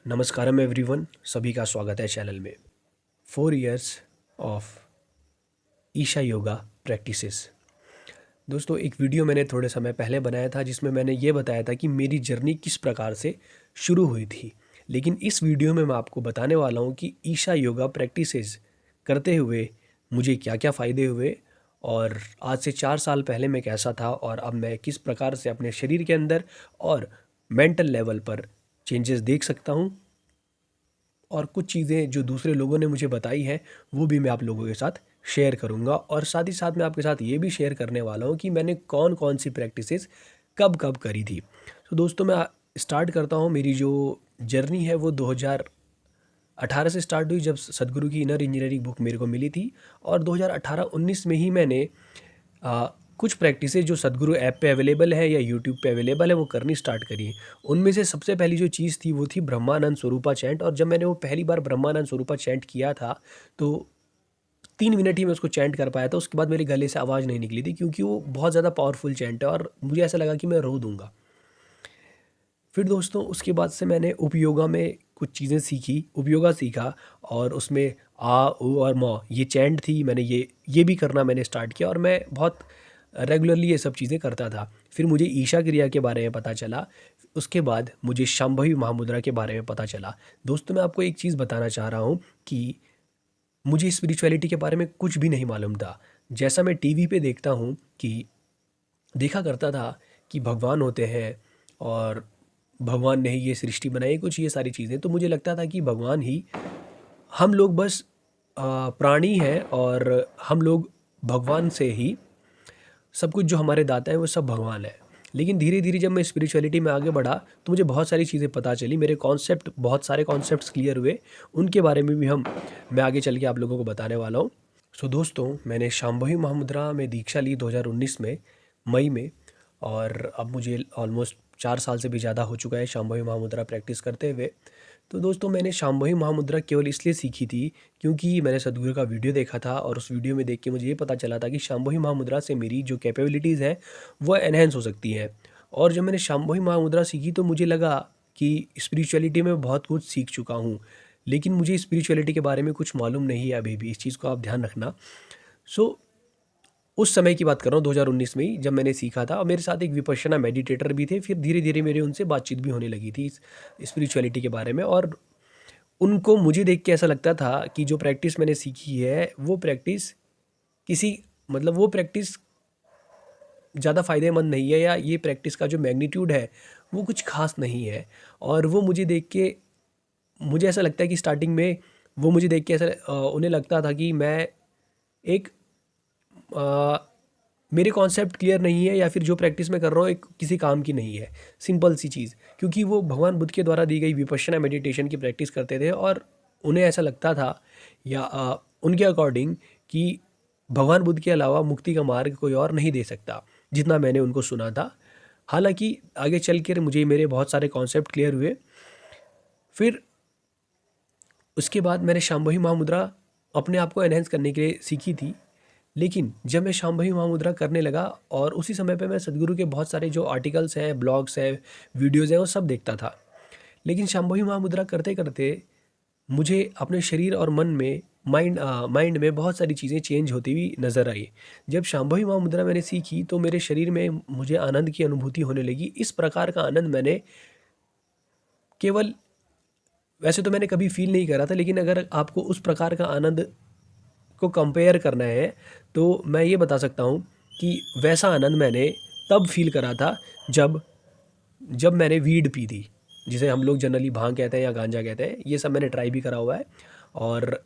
नमस्कारम everyone, सभी का स्वागत है चैनल में। 4 years of Isha yoga practices. दोस्तों, एक वीडियो मैंने थोड़े समय पहले बनाया था जिसमें मैंने ये बताया था कि मेरी जर्नी किस प्रकार से शुरू हुई थी। लेकिन इस वीडियो में मैं आपको बताने वाला हूँ कि ईशा योगा प्रैक्टिसेस करते हुए मुझे क्या क्या फ़ायदे हुए और आज से 4 साल पहले मैं कैसा था और अब मैं किस प्रकार से अपने शरीर के अंदर और मेंटल लेवल पर चेंजेस देख सकता हूँ। और कुछ चीज़ें जो दूसरे लोगों ने मुझे बताई हैं वो भी मैं आप लोगों के साथ शेयर करूंगा, और साथ ही साथ मैं आपके साथ ये भी शेयर करने वाला हूँ कि मैंने कौन कौन सी प्रैक्टिसेस कब कब करी थी। तो दोस्तों, मैं स्टार्ट करता हूँ। मेरी जो जर्नी है वो 2018 से स्टार्ट हुई, जब सदगुरु की इनर इंजीनियरिंग बुक मेरे को मिली थी। और 2018-19 में ही मैंने कुछ प्रैक्टिसेस जो सदगुरु ऐप पे अवेलेबल है या यूट्यूब पे अवेलेबल है वो करनी स्टार्ट करी। उनमें से सबसे पहली जो चीज़ थी वो थी ब्रह्मानंद स्वरूपा चैंट। और जब मैंने वो पहली बार ब्रह्मानंद स्वरूपा चैंट किया था तो 3 मिनट ही मैं उसको चैंट कर पाया था। उसके बाद मेरे गले से आवाज़ नहीं निकली थी, क्योंकि वो बहुत ज़्यादा पावरफुल चैंट है और मुझे ऐसा लगा कि मैं रो दूंगा। फिर दोस्तों, उसके बाद से मैंने उपयोगा में कुछ चीज़ें सीखी, उपयोगा सीखा। और उसमें आ उ और म ये चैंट थी। मैंने ये भी करना मैंने स्टार्ट किया और मैं बहुत रेगुलरली ये सब चीज़ें करता था। फिर मुझे ईशा क्रिया के बारे में पता चला। उसके बाद मुझे शांभवी महामुद्रा के बारे में पता चला। दोस्तों, मैं आपको एक चीज़ बताना चाह रहा हूँ कि मुझे स्पिरिचुअलिटी के बारे में कुछ भी नहीं मालूम था। जैसा मैं टीवी पे देखता हूँ कि देखा करता था कि भगवान होते हैं और भगवान ने ही ये सृष्टि बनाई, कुछ ये सारी चीज़ें। तो मुझे लगता था कि भगवान ही, हम लोग बस प्राणी हैं और हम लोग भगवान से ही सब कुछ, जो हमारे दाता हैं वो सब भगवान है। लेकिन धीरे धीरे जब मैं स्पिरिचुअलिटी में आगे बढ़ा तो मुझे बहुत सारी चीज़ें पता चली, मेरे कॉन्सेप्ट, बहुत सारे कॉन्सेप्ट्स क्लियर हुए। उनके बारे में भी मैं आगे चल के आप लोगों को बताने वाला हूँ। सो दोस्तों, मैंने शांभवी महामुद्रा में दीक्षा ली 2019 में, मई में। और अब मुझे ऑलमोस्ट 4 साल से भी ज़्यादा हो चुका है शांभवी महामुद्रा प्रैक्टिस करते हुए। तो दोस्तों, मैंने शांभवी महामुद्रा केवल इसलिए सीखी थी क्योंकि मैंने सदगुरु का वीडियो देखा था और उस वीडियो में देख के मुझे ये पता चला था कि शांभवी महामुद्रा से मेरी जो कैपेबिलिटीज़ हैं वो एनहेंस हो सकती हैं। और जब मैंने शांभवी महामुद्रा सीखी तो मुझे लगा कि स्पिरिचुअलिटी में बहुत कुछ सीख चुका हूँ, लेकिन मुझे स्पिरिचुअलिटी के बारे में कुछ मालूम नहीं है अभी भी। इस चीज़ को आप ध्यान रखना। सो उस समय की बात कर रहा हूँ, 2019 में ही, जब मैंने सीखा था। और मेरे साथ एक विपश्यना मेडिटेटर भी थे। फिर धीरे धीरे मेरी उनसे बातचीत भी होने लगी थी स्पिरिचुअलिटी के बारे में। और उनको मुझे देख के ऐसा लगता था कि जो प्रैक्टिस मैंने सीखी है वो प्रैक्टिस किसी, मतलब वो प्रैक्टिस ज़्यादा फ़ायदेमंद नहीं है, या ये प्रैक्टिस का जो मैग्नीट्यूड है वो कुछ खास नहीं है। और वो मुझे देख के, मुझे ऐसा लगता है कि स्टार्टिंग में वो मुझे देख के ऐसा उन्हें लगता था कि मैं एक अ, मेरे कॉन्सेप्ट क्लियर नहीं है, या फिर जो प्रैक्टिस मैं कर रहा हूँ एक किसी काम की नहीं है। सिंपल सी चीज़, क्योंकि वो भगवान बुद्ध के द्वारा दी गई विपश्यना मेडिटेशन की प्रैक्टिस करते थे और उन्हें ऐसा लगता था, या उनके अकॉर्डिंग, कि भगवान बुद्ध के अलावा मुक्ति का मार्ग कोई और नहीं दे सकता, जितना मैंने उनको सुना था। हालांकि आगे चल कर मुझे मेरे बहुत सारे कॉन्सेप्ट क्लियर हुए। फिर उसके बाद मैंने शांभवी महामुद्रा अपने आप को एनहेंस करने के लिए सीखी थी। लेकिन जब मैं शांभवी महामुद्रा करने लगा और उसी समय पे मैं सदगुरु के बहुत सारे जो आर्टिकल्स हैं, ब्लॉग्स हैं, वीडियोज़ हैं, वो सब देखता था। लेकिन शांभवी महामुद्रा करते करते मुझे अपने शरीर और मन में, माइंड में बहुत सारी चीज़ें चेंज होती हुई नज़र आई। जब शांभवी महामुद्रा मैंने सीखी तो मेरे शरीर में मुझे आनंद की अनुभूति होने लगी। इस प्रकार का आनंद मैंने केवल, वैसे तो मैंने कभी फील नहीं करा था, लेकिन अगर आपको उस प्रकार का आनंद को कंपेयर करना है तो मैं ये बता सकता हूँ कि वैसा आनंद मैंने तब फील करा था जब जब मैंने वीड पी थी, जिसे हम लोग जनरली भांग कहते हैं या गांजा कहते हैं। ये सब मैंने ट्राई भी करा हुआ है। और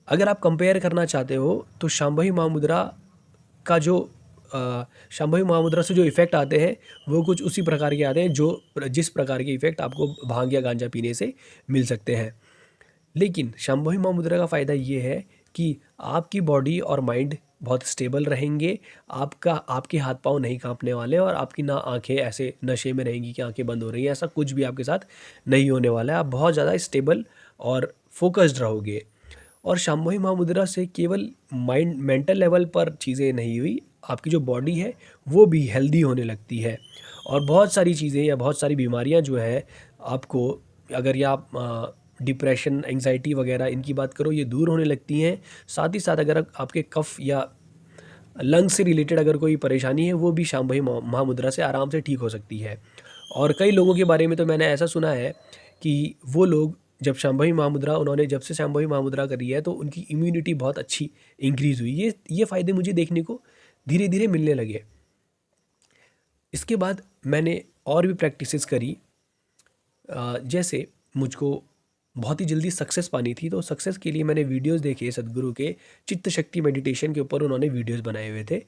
अगर आप कंपेयर करना चाहते हो तो शांभवी महामुद्रा का जो शांभवी महामुद्रा से जो इफ़ेक्ट आते हैं वो कुछ उसी प्रकार के आते हैं जो जिस प्रकार के इफ़ेक्ट आपको भांग या गांजा पीने से मिल सकते हैं। लेकिन शांभवी महामुद्रा का फ़ायदा ये है कि आपकी बॉडी और माइंड बहुत स्टेबल रहेंगे। आपके हाथ पांव नहीं कांपने वाले, और आपकी ना आंखें ऐसे नशे में रहेंगी कि आंखें बंद हो रही हैं। ऐसा कुछ भी आपके साथ नहीं होने वाला है। आप बहुत ज़्यादा स्टेबल और फोकस्ड रहोगे। और शांभवी महामुद्रा से केवल माइंड, मेंटल लेवल पर चीज़ें नहीं हुई, आपकी जो बॉडी है वो भी हेल्दी होने लगती है। और बहुत सारी चीज़ें या बहुत सारी बीमारियां जो है आपको अगर या आप डिप्रेशन, एंग्जाइटी वगैरह इनकी बात करो, ये दूर होने लगती हैं। साथ ही साथ अगर आपके कफ या लंग्स से रिलेटेड अगर कोई परेशानी है, वो भी शांभवी महामुद्रा से आराम से ठीक हो सकती है। और कई लोगों के बारे में तो मैंने ऐसा सुना है कि वो लोग जब शांभवी महामुद्रा उन्होंने जब से शांभवी महामुद्रा करी है तो उनकी इम्यूनिटी बहुत अच्छी इंक्रीज़ हुई। ये फ़ायदे मुझे देखने को धीरे धीरे मिलने लगे। इसके बाद मैंने और भी प्रैक्टिसेस करी। जैसे मुझको बहुत ही जल्दी सक्सेस पानी थी, तो सक्सेस के लिए मैंने वीडियोस देखे सदगुरु के। चित्त शक्ति मेडिटेशन के ऊपर उन्होंने वीडियोस बनाए हुए थे।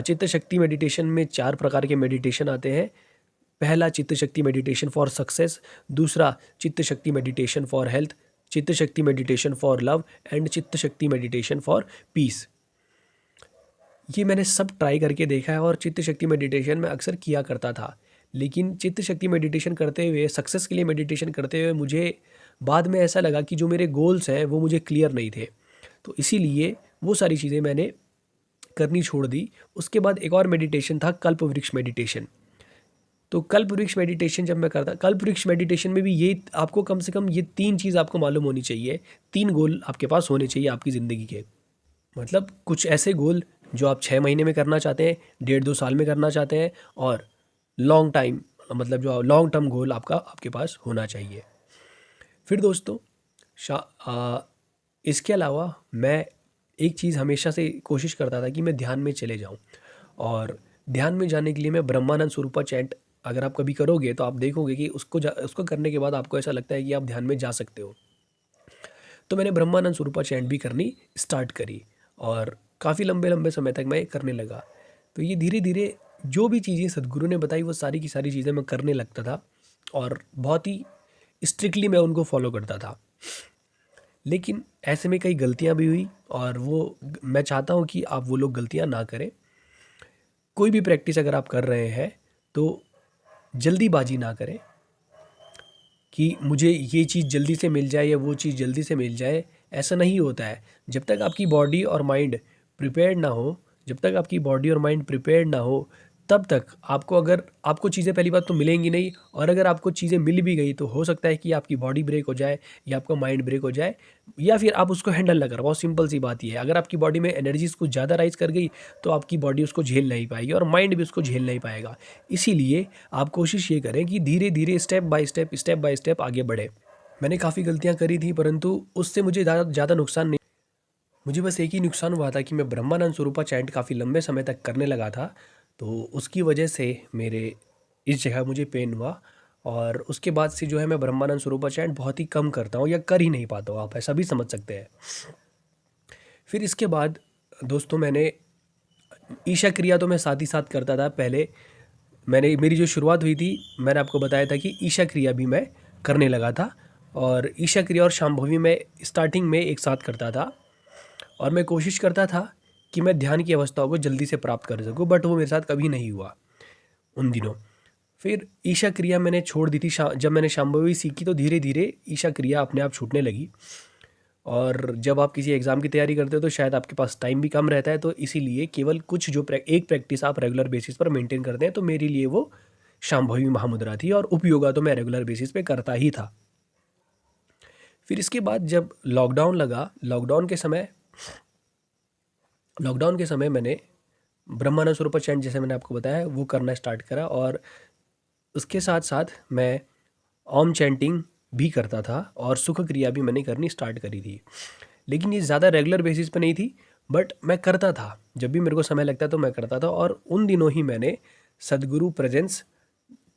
चित्त शक्ति मेडिटेशन में 4 प्रकार के मेडिटेशन आते हैं। पहला चित्त शक्ति मेडिटेशन फॉर सक्सेस, दूसरा चित्त शक्ति मेडिटेशन फॉर हेल्थ, चित्त शक्ति मेडिटेशन फॉर लव एंड चित्त शक्ति मेडिटेशन फॉर पीस। ये मैंने सब ट्राई करके देखा है और चित्त शक्ति मेडिटेशन मैं अक्सर किया करता था। लेकिन चित्त शक्ति मेडिटेशन करते हुए, सक्सेस के लिए मेडिटेशन करते हुए मुझे बाद में ऐसा लगा कि जो मेरे गोल्स हैं वो मुझे क्लियर नहीं थे। तो इसीलिए वो सारी चीज़ें मैंने करनी छोड़ दी। उसके बाद एक और मेडिटेशन था, कल्प वृक्ष मेडिटेशन। तो कल्प वृक्ष मेडिटेशन जब मैं करता, कल्प वृक्ष मेडिटेशन में भी ये आपको कम से कम ये 3 चीज़ आपको मालूम होनी चाहिए। 3 गोल आपके पास होने चाहिए आपकी ज़िंदगी के। मतलब कुछ ऐसे गोल जो आप 6 महीने में करना चाहते हैं, 1.5-2 साल में करना चाहते हैं, और लॉन्ग टाइम मतलब जो लॉन्ग टर्म गोल आपके पास होना चाहिए। फिर दोस्तों इसके अलावा मैं एक चीज़ हमेशा से कोशिश करता था कि मैं ध्यान में चले जाऊं। और ध्यान में जाने के लिए मैं ब्रह्मानंद स्वरूपा चैंट, अगर आप कभी करोगे तो आप देखोगे कि उसको करने के बाद आपको ऐसा लगता है कि आप ध्यान में जा सकते हो। तो मैंने ब्रह्मानंद स्वरूपा चैंट भी करनी स्टार्ट करी और काफ़ी लंबे लंबे समय तक मैं करने लगा। तो ये धीरे धीरे जो भी चीज़ें सदगुरु ने बताई वो सारी की सारी चीज़ें मैं करने लगता था और बहुत ही स्ट्रिक्टली मैं उनको फॉलो करता था। लेकिन ऐसे में कई गलतियां भी हुई और वो मैं चाहता हूँ कि आप वो लोग गलतियां ना करें। कोई भी प्रैक्टिस अगर आप कर रहे हैं तो जल्दीबाजी ना करें कि मुझे ये चीज़ जल्दी से मिल जाए या वो चीज़ जल्दी से मिल जाए। ऐसा नहीं होता है। जब तक आपकी बॉडी और माइंड प्रिपेयर्ड ना हो, जब तक आपकी बॉडी और माइंड प्रिपेयर्ड ना हो, तब तक आपको चीज़ें पहली बात तो मिलेंगी नहीं। और अगर आपको चीज़ें मिल भी गई तो हो सकता है कि आपकी बॉडी ब्रेक हो जाए या आपका माइंड ब्रेक हो जाए, या फिर आप उसको हैंडल ना कर पाओ। सिंपल सी बात ये है। अगर आपकी बॉडी में एनर्जीज कुछ ज़्यादा राइज कर गई तो आपकी बॉडी उसको झेल नहीं पाएगी और माइंड भी उसको झेल नहीं पाएगा। इसीलिए आप कोशिश ये करें कि धीरे धीरे स्टेप बाय स्टेप आगे बढ़े। मैंने काफ़ी गलतियाँ करी थी परंतु उससे मुझे ज़्यादा नुकसान नहीं। मुझे बस एक ही नुकसान हुआ था कि मैं ब्रह्मानंद स्वरूपा चैंट काफ़ी लंबे समय तक करने लगा था, तो उसकी वजह से मेरे इस जगह मुझे पेन हुआ। और उसके बाद से जो है मैं ब्रह्मानंद स्वरूपा चैंट बहुत ही कम करता हूँ या कर ही नहीं पाता हूँ, आप ऐसा भी समझ सकते हैं। फिर इसके बाद दोस्तों मैंने ईशा क्रिया तो मैं साथ ही साथ करता था। पहले मेरी जो शुरुआत हुई थी, मैंने आपको बताया था कि ईशा क्रिया भी मैं करने लगा था। और ईशा क्रिया और शांभवी में स्टार्टिंग में एक साथ करता था और मैं कोशिश करता था कि मैं ध्यान की अवस्थाओं को जल्दी से प्राप्त कर सकूं, बट वो मेरे साथ कभी नहीं हुआ उन दिनों। फिर ईशा क्रिया मैंने छोड़ दी थी। जब मैंने शांभवी सीखी तो धीरे धीरे ईशा क्रिया अपने आप छूटने लगी। और जब आप किसी एग्ज़ाम की तैयारी करते हो तो शायद आपके पास टाइम भी कम रहता है, तो इसीलिए केवल कुछ जो एक प्रैक्टिस आप रेगुलर बेसिस पर मेंटेन करते हैं। तो मेरे लिए वो शांभवी महामुद्रा थी और उपयोगा तो मैं रेगुलर बेसिस पे करता ही था। फिर इसके बाद जब लॉकडाउन लगा, लॉकडाउन के समय मैंने ब्रह्मानंद स्वरूपा चैंट, जैसे मैंने आपको बताया, वो करना स्टार्ट करा। और उसके साथ साथ मैं ओम चैंटिंग भी करता था और सुख क्रिया भी मैंने करनी स्टार्ट करी थी। लेकिन ये ज़्यादा रेगुलर बेसिस पे नहीं थी, बट मैं करता था। जब भी मेरे को समय लगता तो मैं करता था। और उन दिनों ही मैंने सदगुरु प्रेजेंस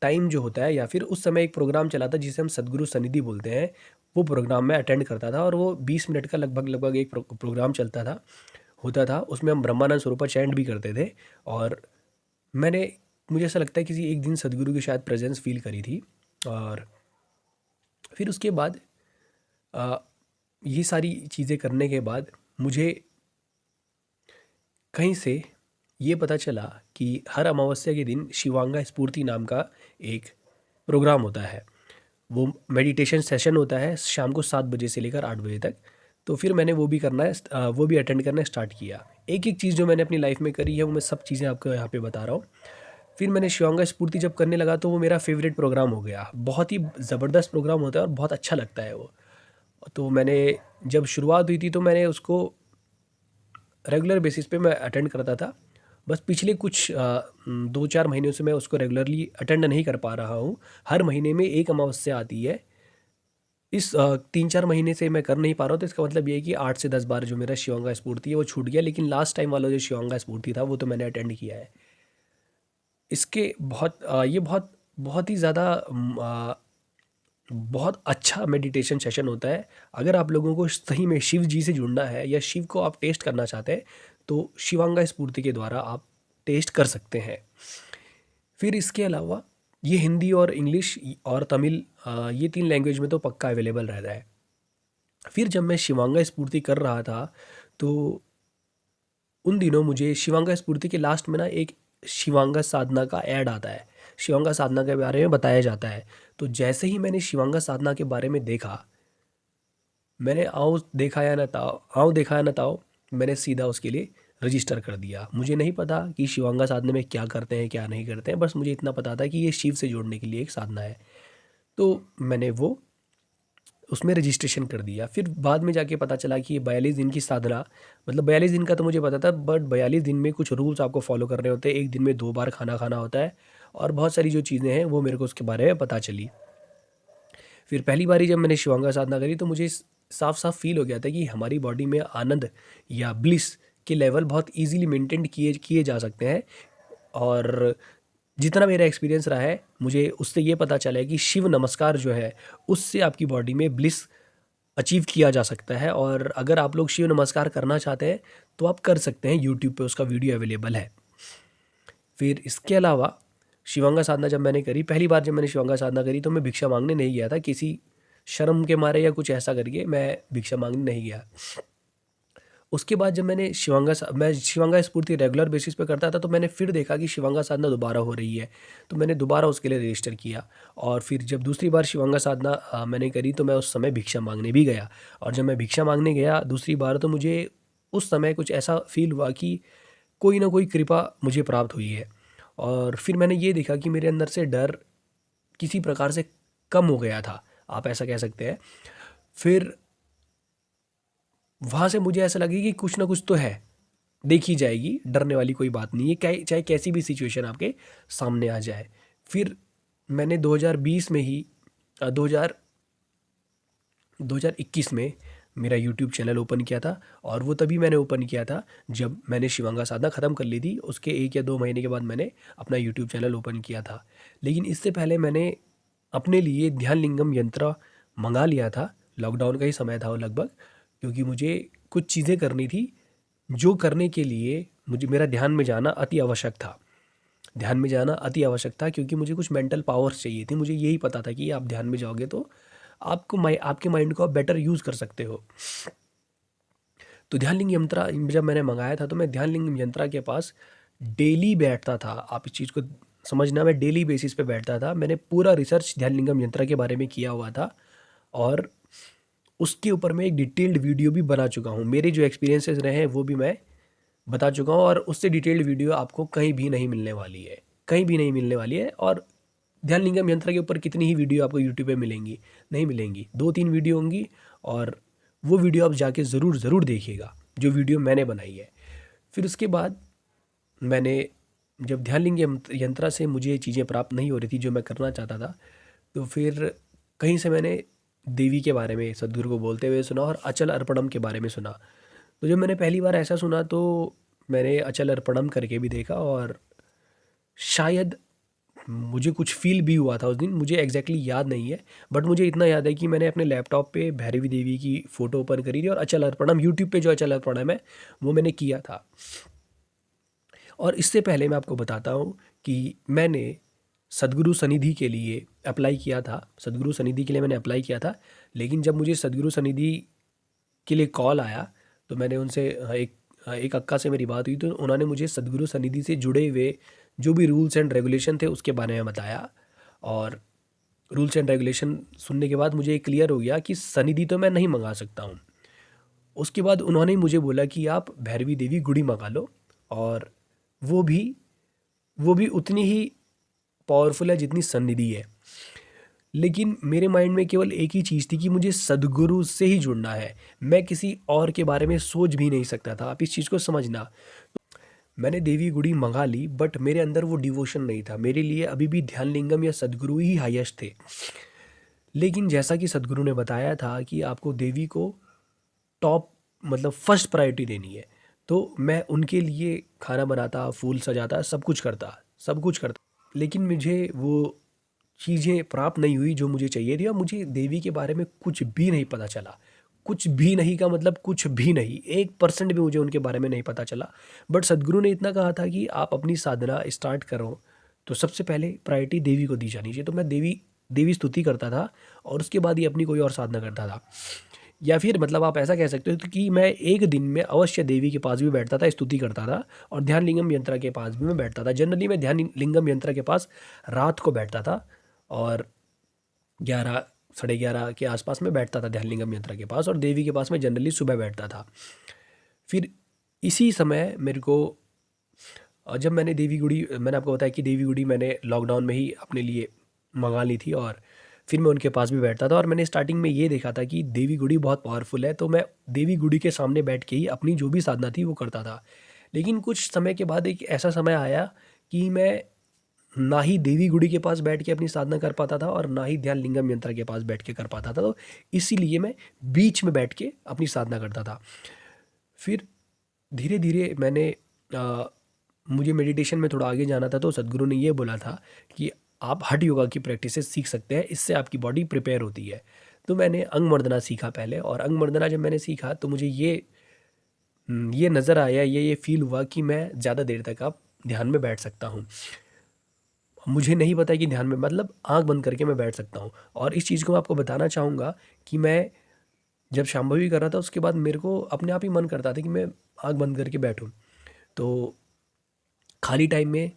टाइम जो होता है, या फिर उस समय एक प्रोग्राम चला था जिसे हम सदगुरु सनिधि बोलते हैं, वो प्रोग्राम मैं अटेंड करता था। और वो 20 मिनट का लगभग एक प्रोग्राम होता था। उसमें हम ब्रह्मानंद स्वरूपा चैंट भी करते थे। और मुझे ऐसा लगता है किसी एक दिन सदगुरु की शायद प्रेजेंस फील करी थी। और फिर उसके बाद ये सारी चीज़ें करने के बाद मुझे कहीं से ये पता चला कि हर अमावस्या के दिन शिवांगा स्फूर्ति नाम का एक प्रोग्राम होता है। वो मेडिटेशन सेशन होता है शाम को 7 बजे से लेकर 8 बजे तक। तो फिर मैंने वो भी अटेंड करना स्टार्ट किया। एक एक चीज़ जो मैंने अपनी लाइफ में करी है वो मैं सब चीज़ें आपको यहाँ पे बता रहा हूँ। फिर मैंने शिवांगा स्फूर्ति जब करने लगा तो वो मेरा फेवरेट प्रोग्राम हो गया। बहुत ही ज़बरदस्त प्रोग्राम होता है और बहुत अच्छा लगता है वो। तो मैंने जब शुरुआत हुई थी तो मैंने उसको रेगुलर बेसिस पे मैं अटेंड करता था। बस पिछले कुछ 2-4 महीनों से मैं उसको रेगुलरली अटेंड नहीं कर पा रहा हूँ। हर महीने में एक अमावस्या आती है। इस 3-4 महीने से मैं कर नहीं पा रहा हूँ, तो इसका मतलब ये है कि 8 से 10 बार जो मेरा शिवांगा स्फूर्ति है वो छूट गया, लेकिन लास्ट टाइम वाला जो शिवांगा स्फूर्ति था वो तो मैंने अटेंड किया है। इसके ये बहुत बहुत ही ज़्यादा बहुत अच्छा मेडिटेशन सेशन होता है। अगर आप लोगों को सही में शिव जी से जुड़ना है या शिव को आप टेस्ट करना चाहते हैं तो शिवांगा स्फूर्ति के द्वारा आप टेस्ट कर सकते हैं। फिर इसके अलावा ये हिंदी और इंग्लिश और तमिल, ये 3 लैंग्वेज में तो पक्का अवेलेबल रहता है। फिर जब मैं शिवांगा स्फूर्ति कर रहा था तो उन दिनों मुझे शिवांगा स्फूर्ति के लास्ट में ना एक शिवांगा साधना का ऐड आता है। शिवांगा साधना के बारे में बताया जाता है। तो जैसे ही मैंने शिवांगा साधना के बारे में देखा, मैंने आँव देखा या ना ताओ, मैंने सीधा उसके लिए रजिस्टर कर दिया। मुझे नहीं पता कि शिवांगा साधना में क्या करते हैं क्या नहीं करते हैं, बस मुझे इतना पता था कि ये शिव से जोड़ने के लिए एक साधना है। तो मैंने वो उसमें रजिस्ट्रेशन कर दिया। फिर बाद में जाके पता चला कि ये 42 दिन की साधना, मतलब 42 दिन का तो मुझे पता था, बट 42 दिन में कुछ रूल्स आपको फॉलो करने होते हैं। एक दिन में 2 बार खाना खाना होता है और बहुत सारी जो चीज़ें हैं वो मेरे को उसके बारे में पता चली। फिर पहली बारी जब मैंने शिवांगा साधना करी तो मुझे साफ साफ फील हो गया था कि हमारी बॉडी में आनंद या ब्लिस के लेवल बहुत इजीली मेंटेन किए किए जा सकते हैं। और जितना मेरा एक्सपीरियंस रहा है, मुझे उससे ये पता चला है कि शिव नमस्कार जो है उससे आपकी बॉडी में ब्लिस अचीव किया जा सकता है। और अगर आप लोग शिव नमस्कार करना चाहते हैं तो आप कर सकते हैं, यूट्यूब पे उसका वीडियो अवेलेबल है। फिर इसके अलावा शिवांगा साधना जब मैंने करी, पहली बार जब मैंने शिवांगा साधना करी तो मैं भिक्षा मांगने नहीं गया था, किसी शर्म के मारे या कुछ ऐसा करके मैं भिक्षा मांगने नहीं गया। उसके बाद जब मैं शिवांगा स्फूर्ति रेगुलर बेसिस पे करता था तो मैंने फिर देखा कि शिवांगा साधना दोबारा हो रही है, तो मैंने दोबारा उसके लिए रजिस्टर किया। और फिर जब दूसरी बार शिवांगा साधना मैंने करी तो मैं उस समय भिक्षा मांगने भी गया। और जब मैं भिक्षा मांगने गया दूसरी बार तो मुझे उस समय कुछ ऐसा फील हुआ कि कोई ना कोई कृपा मुझे प्राप्त हुई है। और फिर मैंने ये देखा कि मेरे अंदर से डर किसी प्रकार से कम हो गया था, आप ऐसा कह सकते हैं। फिर वहाँ से मुझे ऐसा लगा कि कुछ ना कुछ तो है, देखी जाएगी, डरने वाली कोई बात नहीं है, चाहे कैसी भी सिचुएशन आपके सामने आ जाए। फिर मैंने 2020 में ही 2021 में मेरा यूट्यूब चैनल ओपन किया था। और वो तभी मैंने ओपन किया था जब मैंने शिवांगा साधना ख़त्म कर ली थी। उसके 1 या 2 महीने के बाद मैंने अपना यूट्यूब चैनल ओपन किया था। लेकिन इससे पहले मैंने अपने लिए ध्यान लिंगम यंत्र मंगा लिया था। लॉकडाउन का ही समय था वो लगभग, क्योंकि मुझे कुछ चीज़ें करनी थी जो करने के लिए मुझे मेरा ध्यान में जाना अति आवश्यक था। ध्यान में जाना अति आवश्यक था क्योंकि मुझे कुछ मेंटल पावर्स चाहिए थी। मुझे यही पता था कि आप ध्यान में जाओगे तो आपके माइंड को आप बेटर यूज़ कर सकते हो। तो ध्यान लिंग यंत्रा जब मैंने मंगाया था तो मैं ध्यान लिंग यंत्रा के पास डेली बैठता था। आप इस चीज़ को समझना, मैं डेली बेसिस पे बैठता था। मैंने पूरा रिसर्च ध्यान लिंगम यंत्रा के बारे में किया हुआ था और उसके ऊपर मैं एक डिटेल्ड वीडियो भी बना चुका हूँ। मेरे जो एक्सपीरियंसेस रहे हैं वो भी मैं बता चुका हूँ और उससे डिटेल्ड वीडियो आपको कहीं भी नहीं मिलने वाली है, कहीं भी नहीं मिलने वाली है। और ध्यान लिंगम यंत्र के ऊपर कितनी ही वीडियो आपको यूट्यूब पे मिलेंगी, नहीं मिलेंगी। 2-3 वीडियो होंगी और वो वीडियो आप जाके ज़रूर देखिएगा जो वीडियो मैंने बनाई है। फिर उसके बाद मैंने जब ध्यान लिंग यंत्रा से मुझे चीज़ें प्राप्त नहीं हो रही थी जो मैं करना चाहता था, तो फिर कहीं से मैंने देवी के बारे में सदगुरु को बोलते हुए सुना और अचल अर्पणम के बारे में सुना। तो जब मैंने पहली बार ऐसा सुना तो मैंने अचल अर्पणम करके भी देखा और शायद मुझे कुछ फील भी हुआ था उस दिन, मुझे एग्जैक्टली याद नहीं है। बट मुझे इतना याद है कि मैंने अपने लैपटॉप पे भैरवी देवी की फ़ोटो ओपन करी थी और अचल अर्पणम यूट्यूब पे जो अचल अर्पणम है वो मैंने किया था। और इससे पहले मैं आपको बताता हूँ कि मैंने सदगुरु सनिधि के लिए अप्लाई किया था। सदगुरु सनिधि के लिए मैंने अप्लाई किया था, लेकिन जब मुझे सदगुरु सनिधि के लिए कॉल आया तो मैंने उनसे एक अक्का से मेरी बात हुई तो उन्होंने मुझे सदगुरु सनिधि से जुड़े हुए जो भी रूल्स एंड रेगुलेशन थे उसके बारे में बताया। और रूल्स एंड रेगुलेशन सुनने के बाद मुझे क्लियर हो गया कि सनिधि तो मैं नहीं मंगा सकता हूँ। उसके बाद उन्होंने मुझे बोला कि आप भैरवी देवी गुड़ी मंगा लो और वो भी वो भी उतनी ही पावरफुल है जितनी सन्निधि है। लेकिन मेरे माइंड में केवल एक ही चीज़ थी कि मुझे सद्गुरु से ही जुड़ना है। मैं किसी और के बारे में सोच भी नहीं सकता था। आप इस चीज़ को समझना। मैंने देवी गुड़ी मंगा ली, बट मेरे अंदर वो डिवोशन नहीं था। मेरे लिए अभी भी ध्यान लिंगम या सद्गुरु ही हाईएस्ट थे। लेकिन जैसा कि सद्गुरु ने बताया था कि आपको देवी को टॉप मतलब फर्स्ट प्रायोरिटी देनी है, तो मैं उनके लिए खाना बनाता, फूल सजाता, सब कुछ करता। लेकिन मुझे वो चीज़ें प्राप्त नहीं हुई जो मुझे चाहिए थी, और मुझे देवी के बारे में कुछ भी नहीं पता चला। कुछ भी नहीं का मतलब कुछ भी नहीं, 1% भी मुझे उनके बारे में नहीं पता चला। बट सदगुरु ने इतना कहा था कि आप अपनी साधना स्टार्ट करो तो सबसे पहले प्रायोरिटी देवी को दी जानी चाहिए। तो मैं देवी देवी स्तुति करता था, और उसके बाद ही अपनी कोई और साधना करता था। या फिर मतलब आप ऐसा कह सकते हो कि मैं एक दिन में अवश्य देवी के पास भी बैठता था, स्तुति करता था, और ध्यान लिंगम यंत्र के पास भी मैं बैठता था। जनरली मैं ध्यान लिंगम यंत्र के पास रात को बैठता था, और 11 साढ़े 11 के आसपास में बैठता था ध्यान लिंगम यंत्र के पास, और देवी के पास में जनरली सुबह बैठता था। फिर इसी समय मेरे को जब मैंने देवी गुड़ी, मैंने आपको बताया कि देवी गुड़ी मैंने लॉकडाउन में ही अपने लिए मंगा ली थी, और फिर मैं उनके पास भी बैठता था। और मैंने स्टार्टिंग में ये देखा था कि देवी गुड़ी बहुत पावरफुल है, तो मैं देवी गुड़ी के सामने बैठ के ही अपनी जो भी साधना थी वो करता था। लेकिन कुछ समय के बाद एक ऐसा समय आया कि मैं ना ही देवी गुड़ी के पास बैठ के अपनी साधना कर पाता था, और ना ही ध्यान लिंगम यंत्र के पास बैठ के कर पाता था। तो इसीलिए मैं बीच में बैठ के अपनी साधना करता था। फिर धीरे धीरे मुझे मेडिटेशन में थोड़ा आगे जाना था, तो सदगुरु ने ये बोला था कि आप हठ योगा की प्रैक्टिसेस सीख सकते हैं, इससे आपकी बॉडी प्रिपेयर होती है। तो मैंने अंग मर्दना सीखा पहले, और अंग मर्दना जब मैंने सीखा तो मुझे ये नज़र आया, ये फील हुआ कि मैं ज़्यादा देर तक आप ध्यान में बैठ सकता हूँ। मुझे नहीं पता कि ध्यान में मतलब आंख बंद करके मैं बैठ सकता हूँ। और इस चीज़ को मैं आपको बताना चाहूँगा कि मैं जब शांभवी कर रहा था उसके बाद मेरे को अपने आप ही मन करता था कि मैं आंख बंद करके बैठूँ। तो खाली टाइम में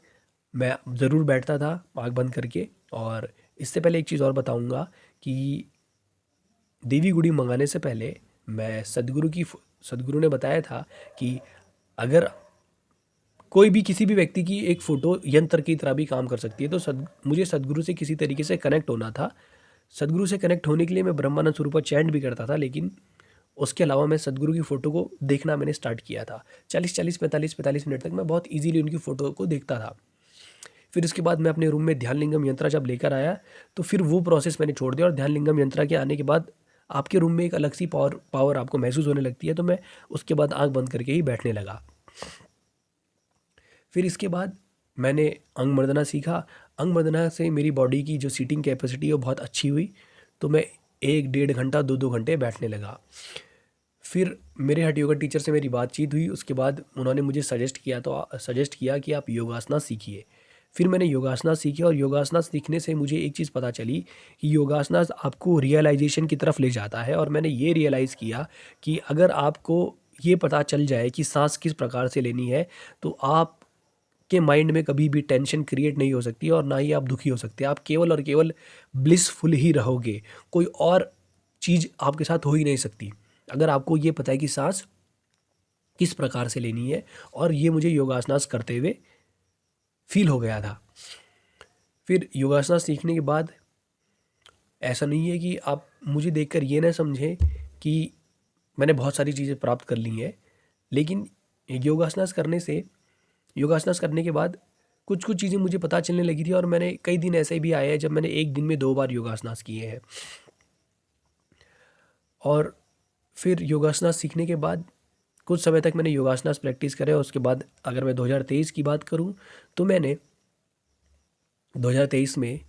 मैं ज़रूर बैठता था आंख बंद करके। और इससे पहले एक चीज़ और बताऊँगा कि देवी गुड़ी मंगाने से पहले मैं सदगुरु ने बताया था कि अगर कोई भी किसी भी व्यक्ति की एक फ़ोटो यंत्र की तरह भी काम कर सकती है, तो मुझे सदगुरु से किसी तरीके से कनेक्ट होना था। सदगुरु से कनेक्ट होने के लिए मैं ब्रह्मानंद स्वरूपा चैंट भी करता था, लेकिन उसके अलावा मैं सदगुरु की फ़ोटो को देखना मैंने स्टार्ट किया था। 40-40, 45-45 मिनट तक मैं बहुत ईज़िली उनकी फ़ोटो को देखता था। फिर उसके बाद मैं अपने रूम में ध्यान लिंगम यंत्र जब लेकर आया, तो फिर वो प्रोसेस मैंने छोड़ दिया, और ध्यान लिंगम यंत्र के आने के बाद आपके रूम में एक अलग सी पावर आपको महसूस होने लगती है। तो मैं उसके बाद आँख बंद करके ही बैठने लगा। फिर इसके बाद मैंने अंग मर्दना सीखा। अंग मर्दना से मेरी बॉडी की जो सीटिंग कैपेसिटी है वो बहुत अच्छी हुई। तो मैं 1 डेढ़ घंटा 2 घंटे बैठने लगा। फिर मेरे हठ योगा टीचर से मेरी बातचीत हुई। उसके बाद उन्होंने मुझे सजेस्ट किया कि आप योगासना सीखिए। फिर मैंने योगासना सीखे, और योगासना सीखने से मुझे एक चीज़ पता चली कि योगासना आपको रियलाइजेशन की तरफ ले जाता है। और मैंने ये रियलाइज़ किया कि अगर आपको ये पता चल जाए कि सांस किस प्रकार से लेनी है, तो आप के माइंड में कभी भी टेंशन क्रिएट नहीं हो सकती, और ना ही आप दुखी हो सकते। आप केवल और केवल ब्लिसफुल ही रहोगे। कोई और चीज़ आपके साथ हो ही नहीं सकती अगर आपको ये पता है कि सांस किस प्रकार से लेनी है। और ये मुझे योगासनास करते हुए फील हो गया था। फिर योगासना सीखने के बाद ऐसा नहीं है कि आप मुझे देखकर ये ना समझें कि मैंने बहुत सारी चीज़ें प्राप्त कर ली हैं। लेकिन योगासनास करने के बाद कुछ कुछ चीज़ें मुझे पता चलने लगी थी। और मैंने कई दिन ऐसे भी आए हैं जब मैंने एक दिन में 2 बार योगासनास किए हैं। और फिर योगासनास सीखने के बाद कुछ समय तक मैंने योगासनास प्रैक्टिस करे। उसके बाद अगर मैं 2023 की बात करूं, तो मैंने 2023 में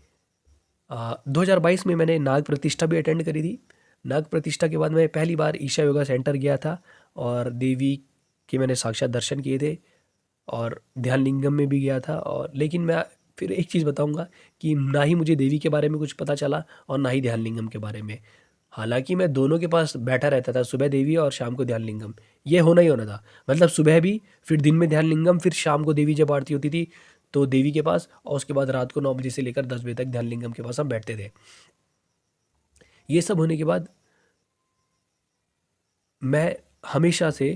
2022 में मैंने नाग प्रतिष्ठा भी अटेंड करी थी। नाग प्रतिष्ठा के बाद मैं पहली बार ईशा योगा सेंटर गया था, और देवी के मैंने साक्षात दर्शन किए थे, और ध्यान लिंगम में भी गया था। और लेकिन मैं फिर एक चीज़ बताऊंगा कि ना ही मुझे देवी के बारे में कुछ पता चला, और ना ही ध्यान लिंगम के बारे में। हालांकि मैं दोनों के पास बैठा रहता था, सुबह देवी और शाम को ध्यान लिंगम। ये होना ही होना था। मतलब सुबह भी, फिर दिन में ध्यान लिंगम, फिर शाम को देवी जब आरती होती थी तो देवी के पास, और उसके बाद रात को 9 बजे से लेकर 10 बजे तक ध्यान लिंगम के पास हम बैठते थे। ये सब होने के बाद मैं हमेशा से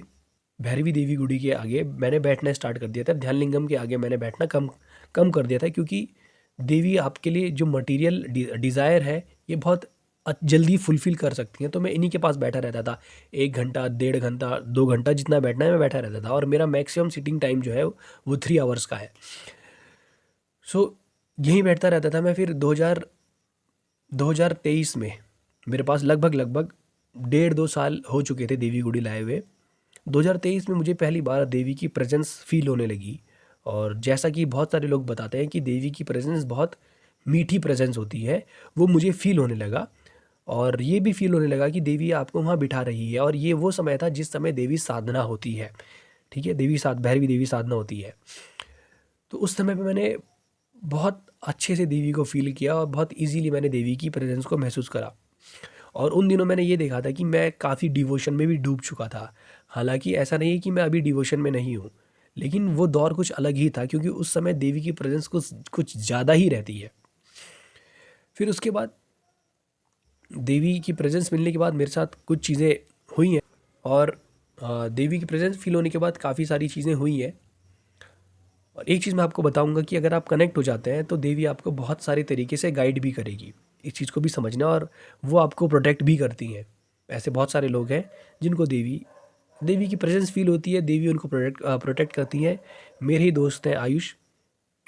भैरवी देवी गुड़ी के आगे मैंने बैठना स्टार्ट कर दिया था। ध्यान लिंगम के आगे मैंने बैठना कम कम कर दिया था, क्योंकि देवी आपके लिए जो मटेरियल डिज़ायर है ये बहुत जल्दी फुलफ़िल कर सकती हैं। तो मैं इन्हीं के पास बैठा रहता था, 1 घंटा, डेढ़ घंटा, 2 घंटा जितना बैठना है मैं बैठा रहता था, और मेरा मैक्सिमम सिटिंग टाइम जो है वो 3 आवर्स का है। सो यहीं बैठता रहता था मैं। फिर 2023 में मेरे पास लगभग डेढ़ 2 साल हो चुके थे देवी गुड़ी लाए हुए। 2023 में मुझे पहली बार देवी की प्रेजेंस फील होने लगी, और जैसा कि बहुत सारे लोग बताते हैं कि देवी की प्रेजेंस बहुत मीठी प्रेजेंस होती है, वो मुझे फील होने लगा। और ये भी फील होने लगा कि देवी आपको वहाँ बिठा रही है, और ये वो समय था जिस समय देवी साधना होती है। ठीक है, भैरवी देवी साधना होती है। तो उस समय पे मैंने बहुत अच्छे से देवी को फील किया, और बहुत इजीली मैंने देवी की प्रेजेंस को महसूस करा। और उन दिनों मैंने ये देखा था कि मैं काफ़ी डिवोशन में भी डूब चुका था। हालांकि ऐसा नहीं है कि मैं अभी डिवोशन में नहीं हूँ, लेकिन वो दौर कुछ अलग ही था, क्योंकि उस समय देवी की प्रेजेंस कुछ ज़्यादा ही रहती है। फिर उसके बाद देवी की प्रेजेंस मिलने के बाद मेरे साथ कुछ चीज़ें हुई हैं, और देवी की प्रेजेंस फील होने के बाद काफ़ी सारी चीज़ें हुई हैं। और एक चीज़ मैं आपको बताऊंगा कि अगर आप कनेक्ट हो जाते हैं तो देवी आपको बहुत सारे तरीके से गाइड भी करेगी। इस चीज़ को भी समझना, और वो आपको प्रोटेक्ट भी करती हैं। ऐसे बहुत सारे लोग हैं जिनको देवी देवी की प्रेजेंस फील होती है, देवी उनको प्रोटेक्ट करती हैं। मेरे ही दोस्त हैं आयुष,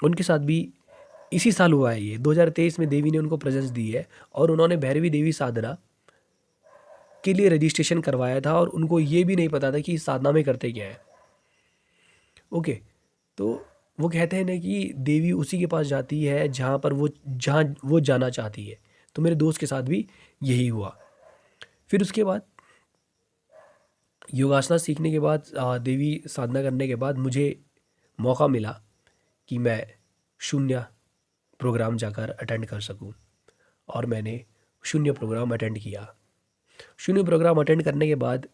उनके साथ भी इसी साल हुआ है, ये 2023 में देवी ने उनको प्रेजेंस दी है, और उन्होंने भैरवी देवी साधना के लिए रजिस्ट्रेशन करवाया था, और उनको ये भी नहीं पता था कि इस साधना में करते क्या है। ओके, तो वो कहते हैं ना कि देवी उसी के पास जाती है जहाँ वो जाना चाहती है। तो मेरे दोस्त के साथ भी यही हुआ। फिर उसके बाद योगासना सीखने के बाद, देवी साधना करने के बाद मुझे मौका मिला कि मैं शून्य प्रोग्राम जाकर अटेंड कर सकूं, और मैंने शून्य प्रोग्राम अटेंड किया। शून्य प्रोग्राम अटेंड करने के बाद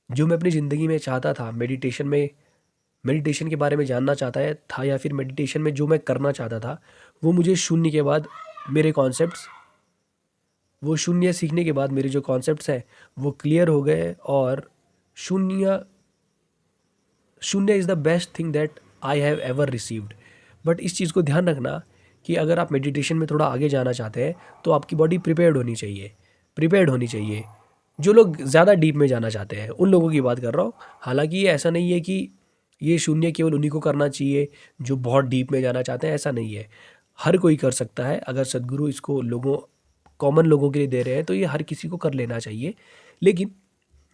जो मैं अपनी ज़िंदगी में चाहता था, मेडिटेशन के बारे में जानना चाहता है था, या फिर मेडिटेशन में जो मैं करना चाहता था, वो मुझे शून्य के बाद मेरे कॉन्सेप्ट्स वो शून्य सीखने के बाद मेरे जो कॉन्सेप्ट्स हैं वो क्लियर हो गए। और शून्य शून्य is the best thing that I have ever received. But इस चीज़ को ध्यान रखना कि अगर आप मेडिटेशन में थोड़ा आगे जाना चाहते हैं तो आपकी बॉडी प्रिपेयर्ड होनी चाहिए। जो लोग ज़्यादा डीप में जाना चाहते हैं उन लोगों की बात कर रहा हूँ। हालांकि ये ऐसा नहीं है कि ये शून्य केवल उन्हीं को करना चाहिए जो बहुत डीप में जाना चाहते हैं, ऐसा नहीं है। हर कोई कर सकता है। अगर सदगुरु इसको कॉमन लोगों के लिए दे रहे हैं तो ये हर किसी को कर लेना चाहिए। लेकिन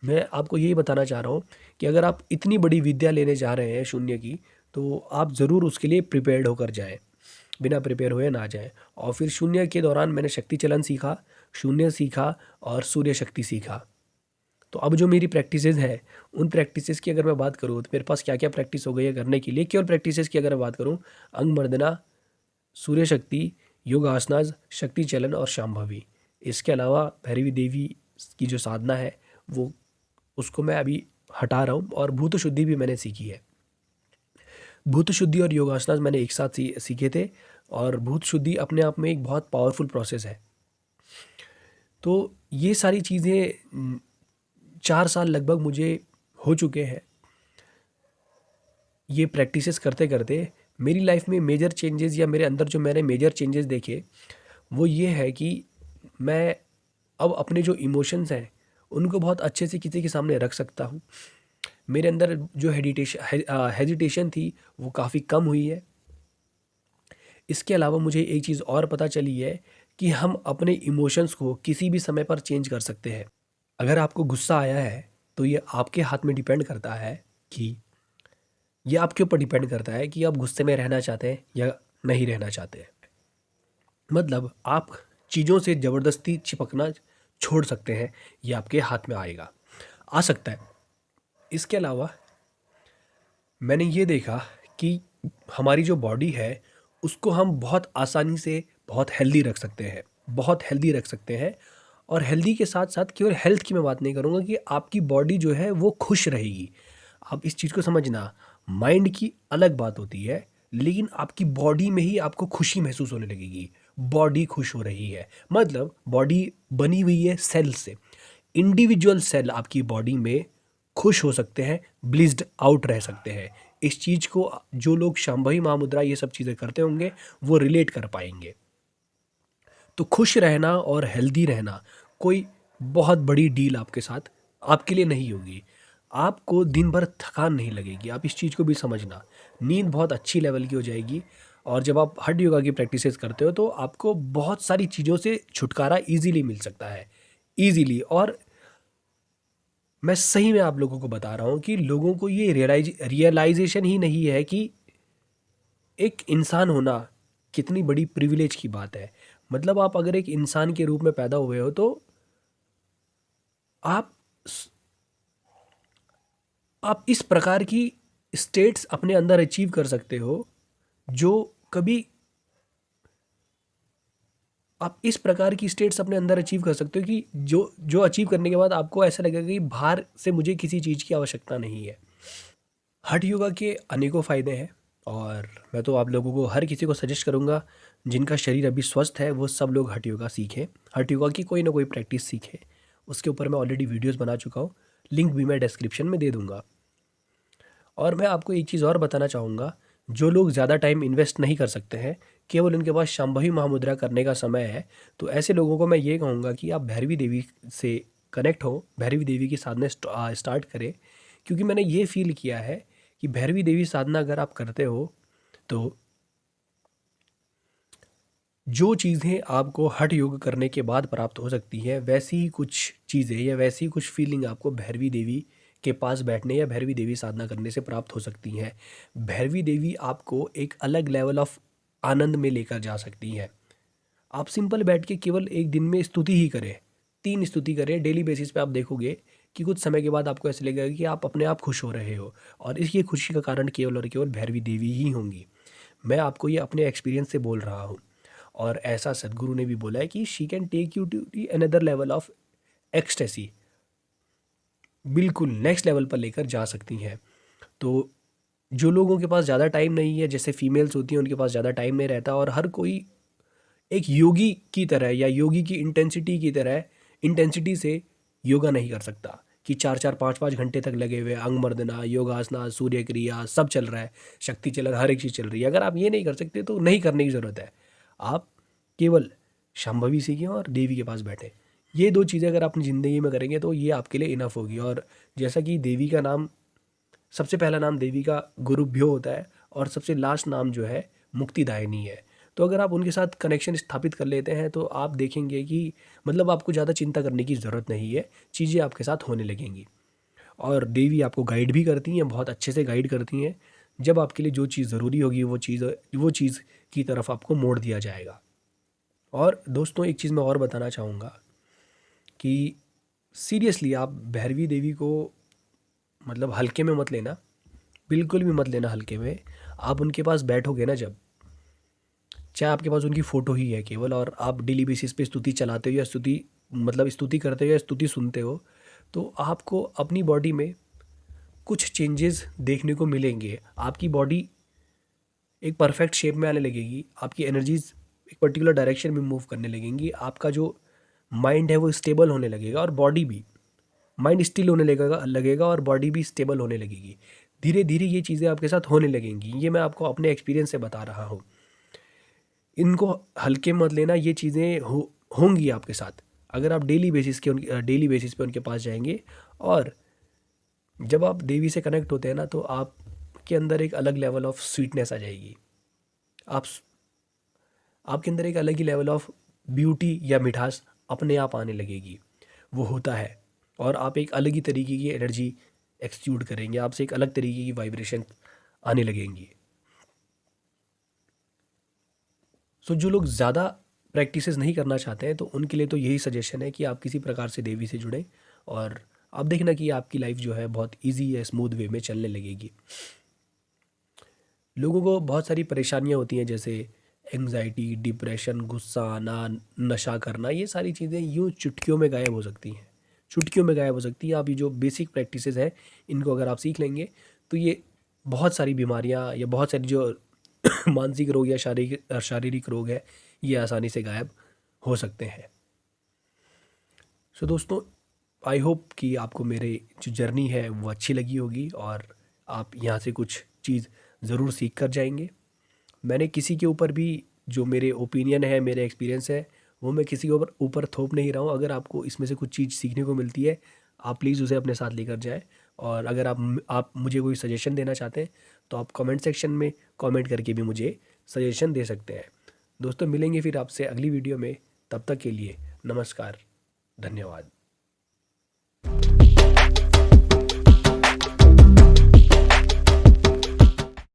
मैं आपको यही बताना चाह रहा हूँ कि अगर आप इतनी बड़ी विद्या लेने जा रहे हैं शून्य की, तो आप ज़रूर उसके लिए प्रिपेयर्ड होकर जाएं, बिना प्रिपेयर हुए ना जाएं। और फिर शून्य के दौरान मैंने शक्ति चलन सीखा, शून्य सीखा, और सूर्य शक्ति सीखा। तो अब जो मेरी प्रैक्टिसेस है, उन प्रैक्टिसेस की अगर मैं बात करूँ तो मेरे पास क्या क्या प्रैक्टिस हो गई है करने के लिए। केवल प्रैक्टिसेस की अगर मैं बात करूँ, अंग मर्दना, सूर्य शक्ति, योग आसनाज, शक्ति चलन और शांभवी। इसके अलावा भैरवी देवी की जो साधना है वो उसको मैं अभी हटा रहा हूँ, और भूत शुद्धि भी मैंने सीखी है। भूत शुद्धि और योगासनास मैंने एक साथ सीखे थे, और भूत शुद्धि अपने आप में एक बहुत पावरफुल प्रोसेस है। तो ये सारी चीज़ें 4 साल लगभग मुझे हो चुके हैं। ये प्रैक्टिसेस करते करते मेरी लाइफ में मेजर चेंजेस, या मेरे अंदर जो मैंने मेजर चेंजेस देखे, वो ये है कि मैं अब अपने जो इमोशंस हैं उनको बहुत अच्छे से किसी के सामने रख सकता हूँ। मेरे अंदर जो हेजिटेशन थी वो काफ़ी कम हुई है। इसके अलावा मुझे एक चीज़ और पता चली है कि हम अपने इमोशंस को किसी भी समय पर चेंज कर सकते हैं। अगर आपको गुस्सा आया है तो ये आपके हाथ में डिपेंड करता है कि ये आपके ऊपर डिपेंड करता है कि आप गुस्से में रहना चाहते हैं या नहीं रहना चाहते हैं। मतलब आप चीज़ों से ज़बरदस्ती चिपकना छोड़ सकते हैं, ये आपके हाथ में आ सकता है। इसके अलावा मैंने ये देखा कि हमारी जो बॉडी है उसको हम बहुत आसानी से बहुत हेल्दी रख सकते हैं। और हेल्दी के साथ साथ केवल हेल्थ की मैं बात नहीं करूँगा, कि आपकी बॉडी जो है वो खुश रहेगी। आप इस चीज़ को समझना, माइंड की अलग बात होती है, लेकिन आपकी बॉडी में ही आपको खुशी महसूस होने लगेगी। बॉडी खुश हो रही है, मतलब बॉडी बनी हुई है सेल से। इंडिविजुअल सेल आपकी बॉडी में खुश हो सकते हैं, ब्लिस्ड आउट रह सकते हैं। इस चीज़ को जो लोग शांभवी महामुद्रा ये सब चीज़ें करते होंगे वो रिलेट कर पाएंगे। तो खुश रहना और हेल्दी रहना कोई बहुत बड़ी डील आपके साथ आपके लिए नहीं होगी। आपको दिन भर थकान नहीं लगेगी, आप इस चीज़ को भी समझना। नींद बहुत अच्छी लेवल की हो जाएगी। और जब आप हठ योगा की प्रैक्टिसेस करते हो तो आपको बहुत सारी चीज़ों से छुटकारा ईज़िली मिल सकता है, ईज़िली। और मैं सही में आप लोगों को बता रहा हूँ कि लोगों को ये रियलाइजेशन ही नहीं है कि एक इंसान होना कितनी बड़ी प्रिविलेज की बात है। मतलब आप अगर एक इंसान के रूप में पैदा हुए हो तो आप आप इस प्रकार की स्टेट्स अपने अंदर अचीव कर सकते हो जो कभी आप इस प्रकार की स्टेट्स अपने अंदर अचीव कर सकते हो कि जो जो अचीव करने के बाद आपको ऐसा लगेगा कि बाहर से मुझे किसी चीज़ की आवश्यकता नहीं है। हठ योगा के अनेकों फ़ायदे हैं और मैं तो आप लोगों को हर किसी को सजेस्ट करूंगा जिनका शरीर अभी स्वस्थ है वो सब लोग हठ योगा सीखें, हठ योगा की कोई ना कोई प्रैक्टिस सीखें। उसके ऊपर मैं ऑलरेडी वीडियोस बना चुका हूँ, लिंक भी मैं डिस्क्रिप्शन में दे दूंगा। और मैं आपको एक चीज़ और बताना चाहूँगा, जो लोग ज़्यादा टाइम इन्वेस्ट नहीं कर सकते हैं, केवल उनके पास शांभवी महामुद्रा करने का समय है, तो ऐसे लोगों को मैं ये कहूँगा कि आप भैरवी देवी से कनेक्ट हो, भैरवी देवी की साधना स्टार्ट करें। क्योंकि मैंने ये फील किया है कि भैरवी देवी साधना अगर आप करते हो तो जो चीज़ें आपको हठ योग करने के बाद प्राप्त हो सकती हैं वैसी ही कुछ चीज़ें या वैसी ही कुछ फीलिंग आपको भैरवी देवी के पास बैठने या भैरवी देवी साधना करने से प्राप्त हो सकती हैं। भैरवी देवी आपको एक अलग लेवल ऑफ आनंद में लेकर जा सकती हैं। आप सिंपल बैठ के केवल एक दिन में स्तुति ही करें, 3 स्तुति करें डेली बेसिस पे, आप देखोगे कि कुछ समय के बाद आपको ऐसे लगेगा कि आप अपने आप खुश हो रहे हो। और इस ये खुशी का कारण केवल और केवल भैरवी देवी ही होंगी। मैं आपको ये अपने एक्सपीरियंस से बोल रहा हूँ। और ऐसा सदगुरु ने भी बोला है कि she can take you to the another level of ecstasy, बिल्कुल नेक्स्ट लेवल पर लेकर जा सकती हैं। तो जो लोगों के पास ज़्यादा टाइम नहीं है, जैसे फीमेल्स होती हैं उनके पास ज़्यादा टाइम नहीं रहता और हर कोई एक योगी की तरह या योगी की इंटेंसिटी की तरह इंटेंसिटी से योगा नहीं कर सकता कि 4-4 5-5 घंटे तक लगे हुए अंग मर्दना, योगासना, सूर्य क्रिया सब चल रहा है, शक्ति चल रहा है, हर एक चीज़ चल रही है। अगर आप ये नहीं कर सकते तो नहीं करने की ज़रूरत है। आप केवल शांभवी सीखें और देवी के पास बैठें। ये 2 चीज़ें अगर आप अपनी ज़िंदगी में करेंगे तो ये आपके लिए इनफ होगी। और जैसा कि देवी का नाम, सबसे पहला नाम देवी का गुरुभ्यो होता है और सबसे लास्ट नाम जो है मुक्तिदायिनी है। तो अगर आप उनके साथ कनेक्शन स्थापित कर लेते हैं तो आप देखेंगे कि मतलब आपको ज़्यादा चिंता करने की ज़रूरत नहीं है, चीज़ें आपके साथ होने लगेंगी। और देवी आपको गाइड भी करती हैं, बहुत अच्छे से गाइड करती हैं। जब आपके लिए जो चीज़ ज़रूरी होगी वो चीज़ की तरफ आपको मोड़ दिया जाएगा। और दोस्तों एक चीज़ मैं और बताना चाहूँगा कि सीरियसली आप भैरवी देवी को मतलब हल्के में मत लेना, बिल्कुल भी मत लेना हल्के में। आप उनके पास बैठोगे ना जब, चाहे आपके पास उनकी फ़ोटो ही है केवल और आप डेली बेसिस पे स्तुति चलाते हो या स्तुति मतलब स्तुति करते हो या स्तुति सुनते हो, तो आपको अपनी बॉडी में कुछ चेंजेस देखने को मिलेंगे। आपकी बॉडी एक परफेक्ट शेप में आने लगेगी, आपकी एनर्जीज एक पर्टिकुलर डायरेक्शन में मूव करने लगेंगी, आपका जो माइंड है वो स्टेबल होने लगेगा और बॉडी भी, माइंड स्टिल होने लगेगा और बॉडी भी स्टेबल होने लगेगी। धीरे धीरे ये चीज़ें आपके साथ होने लगेंगी। ये मैं आपको अपने एक्सपीरियंस से बता रहा हूँ। इनको हल्के मत लेना, ये चीज़ें होंगी आपके साथ अगर आप डेली बेसिस पे उनके पास जाएंगे। और जब आप देवी से कनेक्ट होते हैं ना तो आपके अंदर एक अलग लेवल ऑफ स्वीटनेस आ जाएगी। आप आपके अंदर एक अलग ही लेवल ऑफ ब्यूटी या मिठास अपने आप आने लगेगी, वो होता है। और आप एक अलग ही तरीके की एनर्जी एक्सट्यूड करेंगे, आपसे एक अलग तरीके की वाइब्रेशन आने लगेंगी। सो जो लोग ज़्यादा प्रैक्टिसेस नहीं करना चाहते हैं तो उनके लिए तो यही सजेशन है कि आप किसी प्रकार से देवी से जुड़ें और आप देखना कि आपकी लाइफ जो है बहुत इजी या स्मूथ वे में चलने लगेगी। लोगों को बहुत सारी परेशानियां होती हैं जैसे एंग्जाइटी, डिप्रेशन, गुस्सा आना, नशा करना, ये सारी चीज़ें यूँ चुटकियों में गायब हो सकती हैं, चुटकियों में गायब हो सकती हैं। आप ये जो बेसिक प्रैक्टिसेस हैं इनको अगर आप सीख लेंगे तो ये बहुत सारी बीमारियां या बहुत सारी जो मानसिक रोग या शारीरिक शारीरिक रोग है ये आसानी से गायब हो सकते हैं। सो दोस्तों, आई होप कि आपको मेरे जो जर्नी है वो अच्छी लगी होगी और आप यहाँ से कुछ चीज़ ज़रूर सीख कर जाएंगे। मैंने किसी के ऊपर भी जो मेरे ओपिनियन है, मेरे एक्सपीरियंस है, वो मैं किसी के ऊपर थोप नहीं रहा हूँ। अगर आपको इसमें से कुछ चीज़ सीखने को मिलती है, आप प्लीज़ उसे अपने साथ लेकर जाएं। और अगर आप मुझे कोई सजेशन देना चाहते हैं तो आप कमेंट सेक्शन में कमेंट करके भी मुझे सजेशन दे सकते हैं। दोस्तों, मिलेंगे फिर आपसे अगली वीडियो में। तब तक के लिए नमस्कार, धन्यवाद।